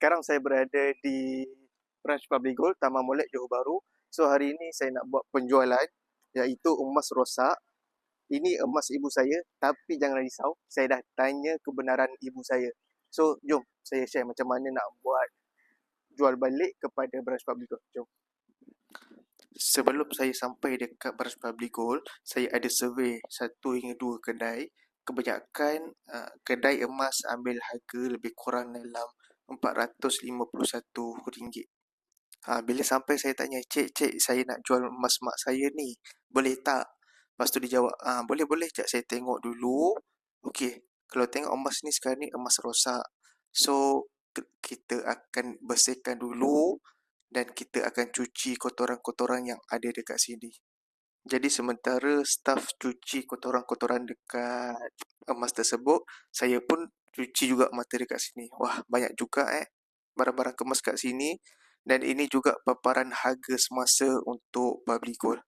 Sekarang saya berada di Branch Public Gold, Taman Molek, Johor Bahru. So hari ini saya nak buat penjualan iaitu emas rosak. Ini emas ibu saya, tapi jangan risau, saya dah tanya kebenaran ibu saya. So jom saya share macam mana nak buat jual balik kepada Branch Public Gold. Jom. Sebelum saya sampai dekat Branch Public Gold, saya ada survey 1 hingga 2 kedai. Kebanyakan kedai emas ambil harga lebih kurang dalam RM451. Bila sampai saya tanya, cik, saya nak jual emas mak saya ni, boleh tak? Lepas tu dia jawab, boleh, cik, saya tengok dulu. Okey, kalau tengok emas ni sekarang ni emas rosak. So, kita akan bersihkan dulu dan kita akan cuci kotoran-kotoran yang ada dekat sini. Jadi sementara staf cuci kotoran-kotoran dekat emas tersebut, saya pun cuci juga mata dekat sini. Wah, banyak juga barang-barang kemas kat sini. Dan ini juga paparan harga semasa untuk Public Gold.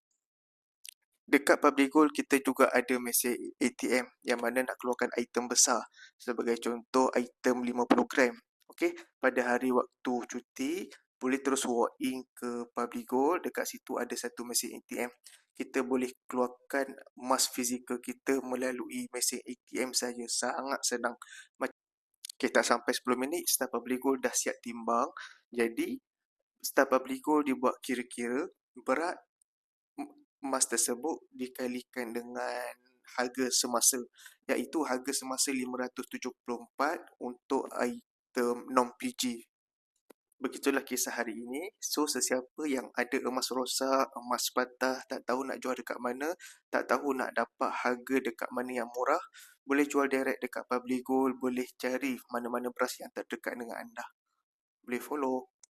Dekat Public Gold kita juga ada mesin ATM yang mana nak keluarkan item besar. Sebagai contoh item 50 gram. Okey, pada hari waktu cuti boleh terus walk in ke Public Gold. Dekat situ ada satu mesin ATM. Kita boleh keluarkan emas fizikal kita melalui mesin ATM saja. Sangat senang. Kita sampai 10 minit, staf Public Gold dah siap timbang. Jadi, staf Public Gold dia buat kira-kira berat emas tersebut dikalikan dengan harga semasa, iaitu harga semasa 574 untuk item non-PG. Begitulah kisah hari ini. So, sesiapa yang ada emas rosak, emas patah, tak tahu nak jual dekat mana, tak tahu nak dapat harga dekat mana yang murah, boleh jual direct dekat Public Gold, boleh cari mana-mana branch yang terdekat dengan anda. Boleh follow.